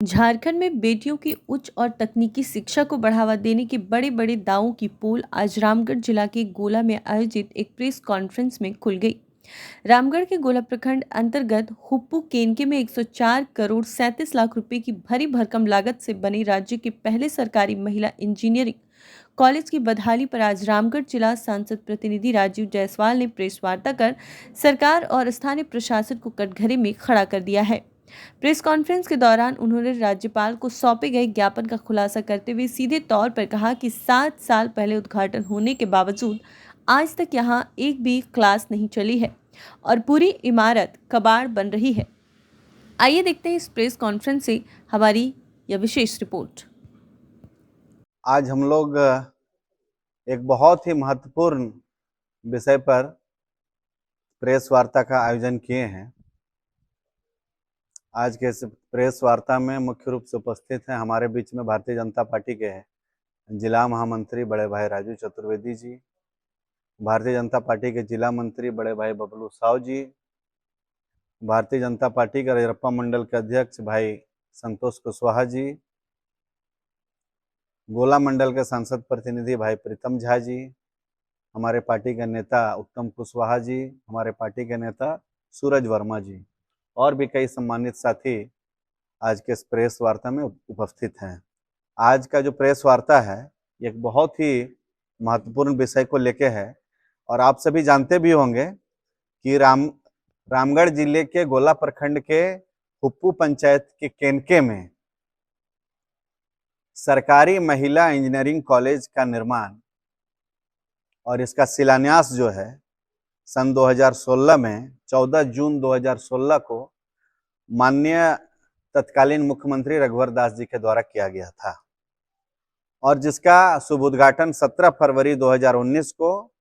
झारखंड में बेटियों की उच्च और तकनीकी शिक्षा को बढ़ावा देने के बड़े बड़े दावों की पोल आज रामगढ़ जिला के गोला में आयोजित एक प्रेस कॉन्फ्रेंस में खुल गई। रामगढ़ के गोला प्रखंड अंतर्गत हुप्पू केनके में 104 करोड़ 37 लाख रुपए की भरी भरकम लागत से बनी राज्य के पहले सरकारी महिला इंजीनियरिंग कॉलेज की बदहाली पर आज रामगढ़ जिला सांसद प्रतिनिधि राजीव जायसवाल ने प्रेस वार्ता कर सरकार और स्थानीय प्रशासन को कटघरे में खड़ा कर दिया है। प्रेस कॉन्फ्रेंस के दौरान उन्होंने राज्यपाल को सौंपे गए ज्ञापन का खुलासा करते हुए सीधे तौर पर कहा कि 7 साल पहले उद्घाटन होने के बावजूद आज तक यहां एक भी क्लास नहीं चली है और पूरी इमारत कबाड़ बन रही है। आइए देखते हैं इस प्रेस कॉन्फ्रेंस से हमारी यह विशेष रिपोर्ट। आज हम लोग एक बहुत ही महत्वपूर्ण विषय पर प्रेस वार्ता का आयोजन किए हैं। आज के इस प्रेस वार्ता में मुख्य रूप से उपस्थित हैं हमारे बीच में भारतीय जनता पार्टी के जिला महामंत्री बड़े भाई राजू चतुर्वेदी जी, भारतीय जनता पार्टी के जिला मंत्री बड़े भाई बबलू साव जी, भारतीय जनता पार्टी के रजरप्पा मंडल के अध्यक्ष भाई संतोष कुशवाहा जी, गोला मंडल के सांसद प्रतिनिधि भाई प्रीतम झा जी, हमारे पार्टी के नेता उत्तम कुशवाहा जी, हमारे पार्टी के नेता सूरज वर्मा जी और भी कई सम्मानित साथी आज के इस प्रेस वार्ता में उपस्थित हैं। आज का जो प्रेस वार्ता है एक बहुत ही महत्वपूर्ण विषय को लेके है और आप सभी जानते भी होंगे कि रामगढ़ जिले के गोला प्रखंड के हुप्पू पंचायत के केनके में सरकारी महिला इंजीनियरिंग कॉलेज का निर्माण और इसका शिलान्यास जो है सन 2016 में 14 जून 2016 को माननीय तत्कालीन मुख्यमंत्री रघुवर दास जी के द्वारा किया गया था और जिसका शुभ उद्घाटन 17 फरवरी 2019 को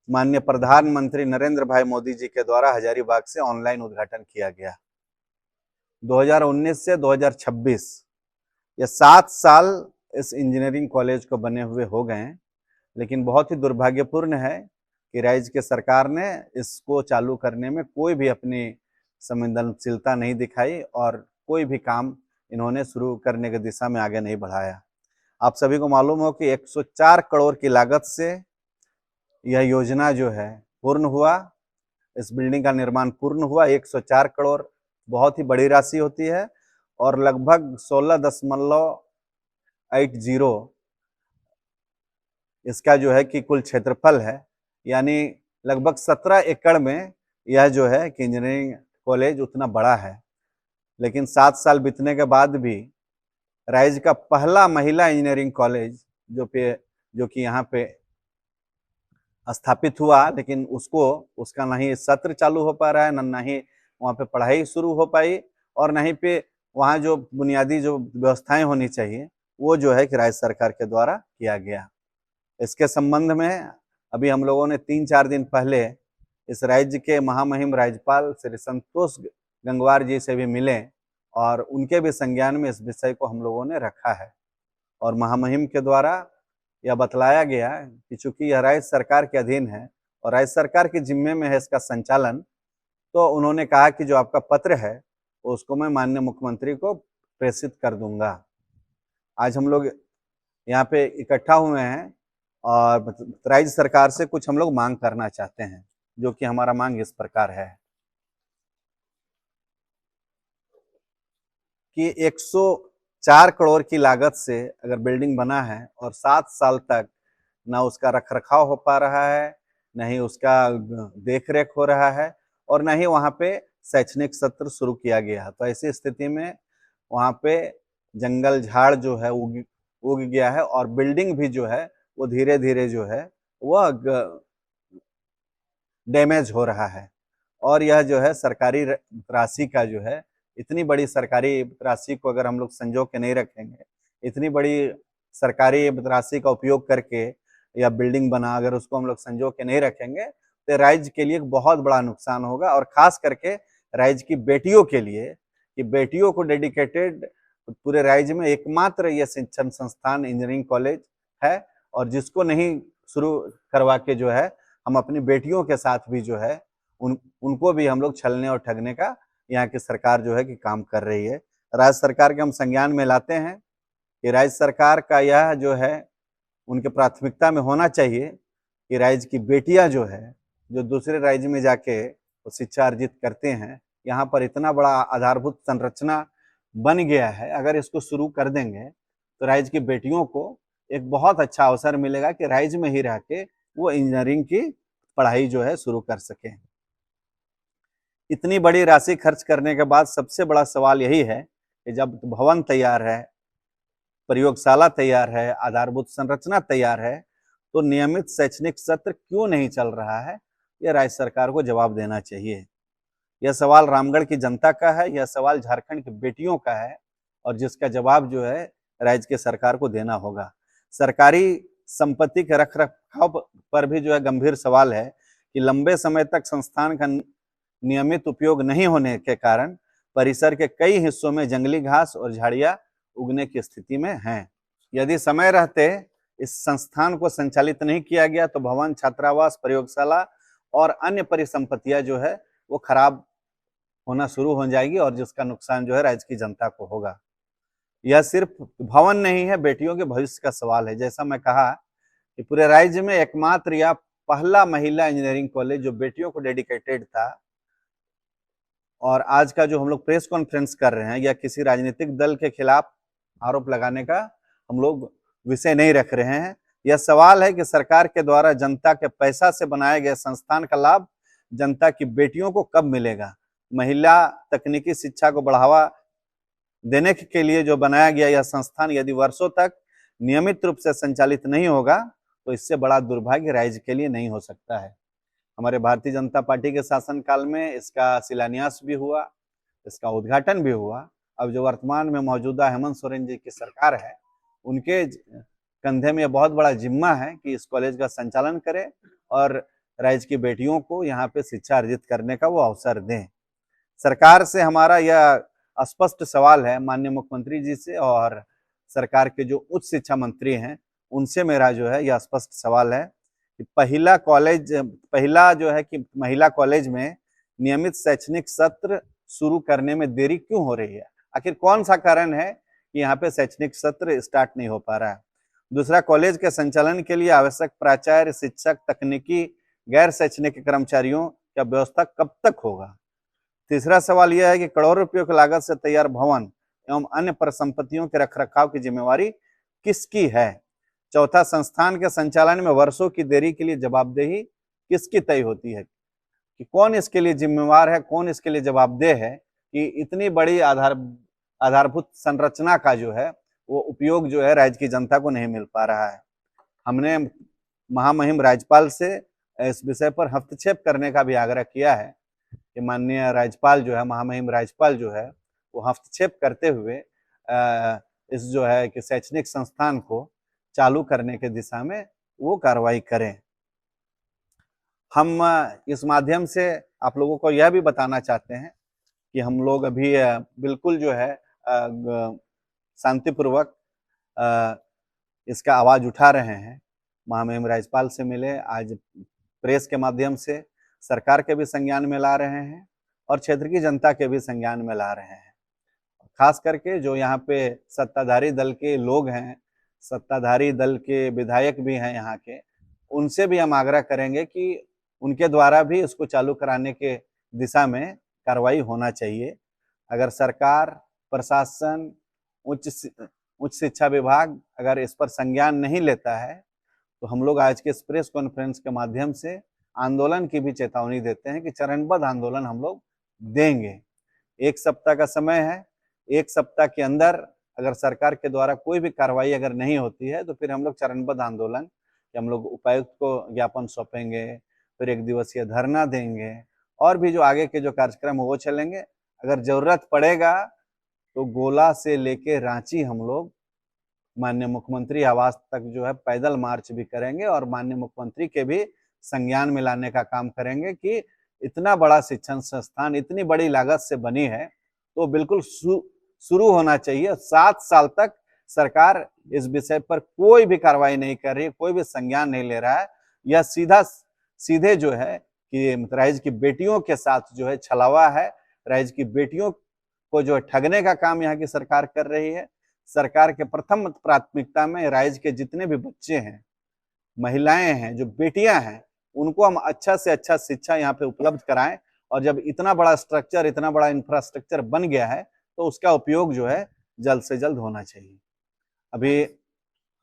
माननीय प्रधानमंत्री नरेंद्र भाई मोदी जी के द्वारा हजारीबाग से ऑनलाइन उद्घाटन किया गया। 2019 से 2026 ये 7 साल इस इंजीनियरिंग कॉलेज को बने हुए हो गए, लेकिन बहुत ही दुर्भाग्यपूर्ण है कि राज्य के सरकार ने इसको चालू करने में कोई भी अपनी संवेदनशीलता नहीं दिखाई और कोई भी काम इन्होंने शुरू करने की दिशा में आगे नहीं बढ़ाया। आप सभी को मालूम हो कि 104 करोड़ की लागत से यह योजना जो है पूर्ण हुआ, इस बिल्डिंग का निर्माण पूर्ण हुआ। 104 करोड़ बहुत ही बड़ी राशि होती है और लगभग 16.80 इसका जो है कि कुल क्षेत्रफल है, यानी लगभग 17 एकड़ में यह जो है कि इंजीनियरिंग कॉलेज उतना बड़ा है। लेकिन 7 साल बीतने के बाद भी राज्य का पहला महिला इंजीनियरिंग कॉलेज जो कि यहाँ पे स्थापित हुआ, लेकिन उसका ना ही सत्र चालू हो पा रहा है, ना ही वहाँ पे पढ़ाई शुरू हो पाई और ना ही पे वहाँ जो बुनियादी जो व्यवस्थाएं होनी चाहिए वो जो है कि राज्य सरकार के द्वारा किया गया। इसके संबंध में अभी हम लोगों ने 3-4 दिन पहले इस राज्य के महामहिम राज्यपाल श्री संतोष गंगवार जी से भी मिले और उनके भी संज्ञान में इस विषय को हम लोगों ने रखा है और महामहिम के द्वारा यह बतलाया गया कि चूंकि यह राज्य सरकार के अधीन है और राज्य सरकार के जिम्मे में है इसका संचालन, तो उन्होंने कहा कि जो आपका पत्र है उसको मैं माननीय मुख्यमंत्री को प्रेषित कर दूंगा। आज हम लोग यहाँ पे इकट्ठा हुए हैं और राज्य सरकार से कुछ हम लोग मांग करना चाहते हैं, जो कि हमारा मांग इस प्रकार है कि 104 करोड़ की लागत से अगर बिल्डिंग बना है और 7 साल तक ना उसका रखरखाव हो पा रहा है, न ही उसका देख रेख हो रहा है और न ही वहाँ पे शैक्षणिक सत्र शुरू किया गया, तो ऐसी स्थिति में वहाँ पे जंगल झाड़ जो है उग गया है और बिल्डिंग भी जो है वो धीरे धीरे जो है वह डैमेज हो रहा है। और यह जो है सरकारी राशि का जो है, इतनी बड़ी सरकारी राशि को अगर हम लोग संजो के नहीं रखेंगे, इतनी बड़ी सरकारी राशि का उपयोग करके या बिल्डिंग बना अगर उसको हम लोग संजो के नहीं रखेंगे तो राज्य के लिए एक बहुत बड़ा नुकसान होगा और खास करके राज्य की बेटियों के लिए, कि बेटियों को डेडिकेटेड पूरे राज्य में एकमात्र यह शिक्षण संस्थान इंजीनियरिंग कॉलेज है और जिसको नहीं शुरू करवा के जो है हम अपनी बेटियों के साथ भी जो है उनको भी हम लोग छलने और ठगने का यहाँ की सरकार जो है कि काम कर रही है। राज्य सरकार के हम संज्ञान में लाते हैं कि राज्य सरकार का यह जो है उनके प्राथमिकता में होना चाहिए कि राज्य की बेटियां जो है जो दूसरे राज्य में जाके वो शिक्षा अर्जित करते हैं, यहाँ पर इतना बड़ा आधारभूत संरचना बन गया है, अगर इसको शुरू कर देंगे तो राज्य की बेटियों को एक बहुत अच्छा अवसर मिलेगा कि राज्य में ही रह के वो इंजीनियरिंग की पढ़ाई जो है शुरू कर सकें। इतनी बड़ी राशि खर्च करने के बाद सबसे बड़ा सवाल यही है कि जब भवन तैयार है, प्रयोगशाला तैयार है, आधारभूत संरचना तैयार है, तो नियमित शैक्षणिक सत्र क्यों नहीं चल रहा है? यह राज्य सरकार को जवाब देना चाहिए। यह सवाल रामगढ़ की जनता का है, यह सवाल झारखंड की बेटियों का है और जिसका जवाब जो है राज्य के सरकार को देना होगा। सरकारी संपत्ति के रख रखाव पर भी जो है गंभीर सवाल है कि लंबे समय तक संस्थान का नियमित उपयोग नहीं होने के कारण परिसर के कई हिस्सों में जंगली घास और झाड़ियां उगने की स्थिति में हैं। यदि समय रहते इस संस्थान को संचालित नहीं किया गया तो भवन, छात्रावास, प्रयोगशाला और अन्य परिसंपत्तियां जो है वो खराब होना शुरू हो जाएगी और जिसका नुकसान जो है राज्य की जनता को होगा। यह सिर्फ भवन नहीं है, बेटियों के भविष्य का सवाल है। जैसा मैं कहा कि पूरे राज्य में एकमात्र या पहला महिला इंजीनियरिंग कॉलेज जो बेटियों को डेडिकेटेड था, और आज का जो हम लोग प्रेस कॉन्फ्रेंस कर रहे हैं या किसी राजनीतिक दल के खिलाफ आरोप लगाने का हम लोग विषय नहीं रख रहे हैं। यह सवाल है कि सरकार के द्वारा जनता के पैसा से बनाए गए संस्थान का लाभ जनता की बेटियों को कब मिलेगा? महिला तकनीकी शिक्षा को बढ़ावा देने के लिए जो बनाया गया यह संस्थान यदि वर्षों तक नियमित रूप से संचालित नहीं होगा तो इससे बड़ा दुर्भाग्य राज्य के लिए नहीं हो सकता है। हमारे भारतीय जनता पार्टी के शासनकाल में इसका शिलान्यास भी हुआ, इसका उद्घाटन भी हुआ। अब जो वर्तमान में मौजूदा हेमंत सोरेन जी की सरकार है, उनके कंधे में बहुत बड़ा जिम्मा है कि इस कॉलेज का संचालन करें और राज्य की बेटियों को यहाँ पे शिक्षा अर्जित करने का वो अवसर दें। सरकार से हमारा यह स्पष्ट सवाल है, माननीय मुख्यमंत्री जी से और सरकार के जो उच्च शिक्षा मंत्री हैं उनसे मेरा जो है यह स्पष्ट सवाल है कि पहला जो है कि महिला कॉलेज में नियमित शैक्षणिक सत्र शुरू करने में देरी क्यों हो रही है? आखिर कौन सा कारण है कि यहाँ पे शैक्षणिक सत्र स्टार्ट नहीं हो पा रहा है? दूसरा, कॉलेज के संचालन के लिए आवश्यक प्राचार्य, शिक्षक, तकनीकी, गैर शैक्षणिक कर्मचारियों का व्यवस्था कब तक होगा? तीसरा सवाल यह है कि करोड़ों रुपयों की लागत से तैयार भवन एवं अन्य परिसंपत्तियों के रखरखाव की जिम्मेवारी किसकी है? चौथा, संस्थान के संचालन में वर्षों की देरी के लिए जवाबदेही किसकी तय होती है कि कौन इसके लिए जिम्मेवार है, कौन इसके लिए जवाबदेह है कि इतनी बड़ी आधारभूत संरचना का जो है वो उपयोग जो है राज्य की जनता को नहीं मिल पा रहा है। हमने महामहिम राज्यपाल से इस विषय पर हस्तक्षेप करने का भी आग्रह किया है कि माननीय राज्यपाल जो है, महामहिम राज्यपाल जो है वो हस्तक्षेप करते हुए इस जो है कि शैक्षणिक संस्थान को चालू करने के दिशा में वो कार्रवाई करें। हम इस माध्यम से आप लोगों को यह भी बताना चाहते हैं कि हम लोग अभी बिल्कुल जो है शांतिपूर्वक इसका आवाज उठा रहे हैं। महामहिम राज्यपाल से मिले, आज प्रेस के माध्यम से सरकार के भी संज्ञान में ला रहे हैं और क्षेत्र की जनता के भी संज्ञान में ला रहे हैं। खास करके जो यहाँ पे सत्ताधारी दल के लोग हैं, सत्ताधारी दल के विधायक भी हैं यहाँ के, उनसे भी हम आग्रह करेंगे कि उनके द्वारा भी इसको चालू कराने के दिशा में कार्रवाई होना चाहिए। अगर सरकार, प्रशासन, उच्च शिक्षा विभाग अगर इस पर संज्ञान नहीं लेता है तो हम लोग आज के इस प्रेस कॉन्फ्रेंस के माध्यम से आंदोलन की भी चेतावनी देते हैं कि चरणबद्ध आंदोलन हम लोग देंगे। 1 सप्ताह का समय है, 1 सप्ताह के अंदर अगर सरकार के द्वारा कोई भी कार्रवाई अगर नहीं होती है तो फिर हम लोग चरणबद्ध आंदोलन, हम लोग उपायुक्त को ज्ञापन सौंपेंगे, फिर 1 दिवसीय धरना देंगे और भी जो आगे के जो कार्यक्रम है वो चलेंगे। अगर जरूरत पड़ेगा तो गोला से लेके रांची हम लोग माननीय मुख्यमंत्री आवास तक जो है पैदल मार्च भी करेंगे और माननीय मुख्यमंत्री के भी संज्ञान में लाने का काम करेंगे कि इतना बड़ा शिक्षण संस्थान इतनी बड़ी लागत से बनी है तो बिल्कुल शुरू होना चाहिए। 7 साल तक सरकार इस विषय पर कोई भी कार्रवाई नहीं कर रही है, कोई भी संज्ञान नहीं ले रहा है। यह सीधे जो है कि राज्य की बेटियों के साथ जो है छलावा है। राज्य की बेटियों को जो ठगने का काम यहाँ की सरकार कर रही है। सरकार के प्रथम प्राथमिकता में राज्य के जितने भी बच्चे हैं, महिलाएं हैं, जो बेटियां हैं, उनको हम अच्छा से अच्छा शिक्षा यहाँ पे उपलब्ध कराएं। और जब इतना बड़ा स्ट्रक्चर, इतना बड़ा इंफ्रास्ट्रक्चर बन गया है तो उसका उपयोग जो है जल्द से जल्द होना चाहिए। अभी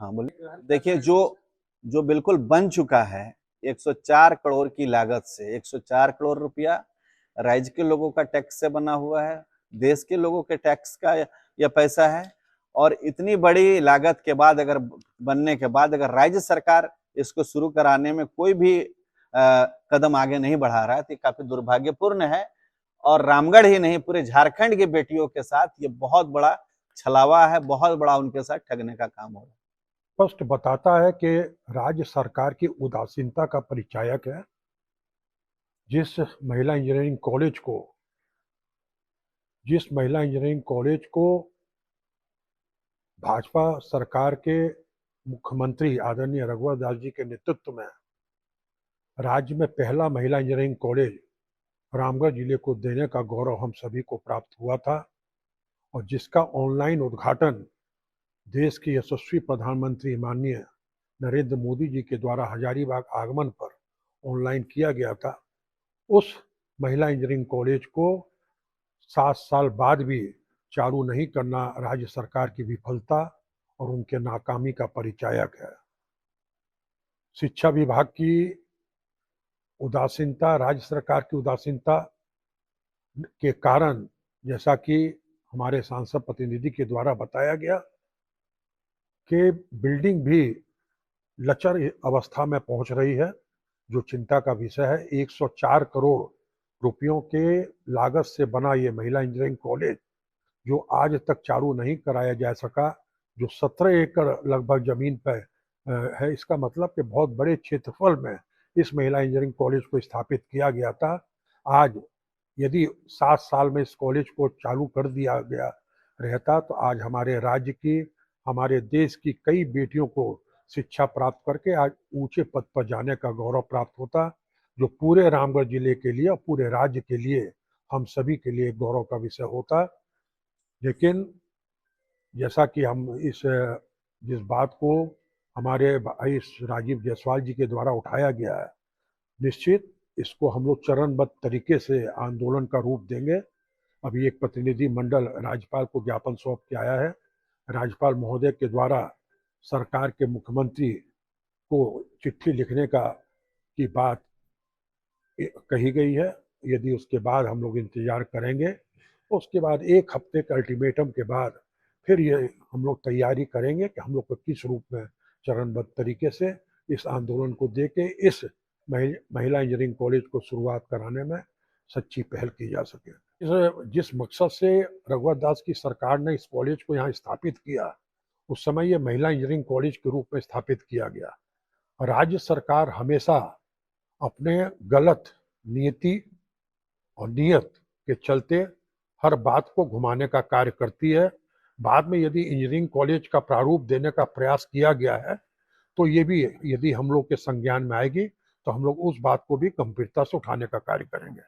हाँ बोलिए। देखिए, जो जो बिल्कुल बन चुका है 104 करोड़ की लागत से, 104 करोड़ रुपया राज्य के लोगों का टैक्स से बना हुआ है, देश के लोगों के टैक्स का यह पैसा है। और इतनी बड़ी लागत के बाद, अगर बनने के बाद अगर राज्य सरकार इसको शुरू कराने में कोई भी कदम आगे नहीं बढ़ा रहा है तो ये काफी दुर्भाग्यपूर्ण है। और रामगढ़ ही नहीं, पूरे झारखंड की बेटियों के साथ ये बहुत बड़ा छलावा है, बहुत बड़ा उनके साथ ठगने का काम हो रहा है। स्पष्ट बताता है कि राज्य सरकार की उदासीनता का परिचायक है। जिस महिला इंजीनियरिंग कॉलेज को भाजपा सरकार के मुख्यमंत्री आदरणीय रघुवर दास जी के नेतृत्व में राज्य में पहला महिला इंजीनियरिंग कॉलेज रामगढ़ जिले को देने का गौरव हम सभी को प्राप्त हुआ था, और जिसका ऑनलाइन उद्घाटन देश के यशस्वी प्रधानमंत्री माननीय नरेंद्र मोदी जी के द्वारा हजारीबाग आगमन पर ऑनलाइन किया गया था। उस महिला इंजीनियरिंग कॉलेज को 7 साल बाद भी चालू नहीं करना राज्य सरकार की विफलता और उनके नाकामी का परिचायक है। शिक्षा विभाग की उदासीनता, राज्य सरकार की उदासीनता के कारण, जैसा कि हमारे सांसद प्रतिनिधि के द्वारा बताया गया, कि बिल्डिंग भी लचर अवस्था में पहुंच रही है, जो चिंता का विषय है। 104 करोड़ रुपयों के लागत से बना ये महिला इंजीनियरिंग कॉलेज जो आज तक चालू नहीं कराया जा सका, जो 17 एकड़ लगभग जमीन पर है, इसका मतलब कि बहुत बड़े क्षेत्रफल में इस महिला इंजीनियरिंग कॉलेज को स्थापित किया गया था। आज यदि 7 साल में इस कॉलेज को चालू कर दिया गया रहता तो आज हमारे राज्य की, हमारे देश की कई बेटियों को शिक्षा प्राप्त करके आज ऊंचे पद पर जाने का गौरव प्राप्त होता, जो पूरे रामगढ़ जिले के लिए और पूरे राज्य के लिए, हम सभी के लिए गौरव का विषय होता। लेकिन जैसा कि हम जिस बात को हमारे भाई राजीव जायसवाल जी के द्वारा उठाया गया है, निश्चित इसको हम लोग चरणबद्ध तरीके से आंदोलन का रूप देंगे। अभी एक प्रतिनिधि मंडल राज्यपाल को ज्ञापन सौंप के आया है। राज्यपाल महोदय के द्वारा सरकार के मुख्यमंत्री को चिट्ठी लिखने की बात कही गई है। यदि उसके बाद हम लोग इंतजार करेंगे, उसके बाद 1 हफ्ते के अल्टीमेटम के बाद फिर ये हम लोग तैयारी करेंगे कि हम लोग को किस रूप में चरणबद्ध तरीके से इस आंदोलन को देके इस महिला इंजीनियरिंग कॉलेज को शुरुआत कराने में सच्ची पहल की जा सके। जिस मकसद से रघुवर दास की सरकार ने इस कॉलेज को यहाँ स्थापित किया, उस समय ये महिला इंजीनियरिंग कॉलेज के रूप में स्थापित किया गया। राज्य सरकार हमेशा अपने गलत नीति और नियत के चलते हर बात को घुमाने का कार्य करती है। बाद में यदि इंजीनियरिंग कॉलेज का प्रारूप देने का प्रयास किया गया है तो ये भी यदि हम लोग के संज्ञान में आएगी तो हम लोग उस बात को भी गंभीरता से उठाने का कार्य करेंगे।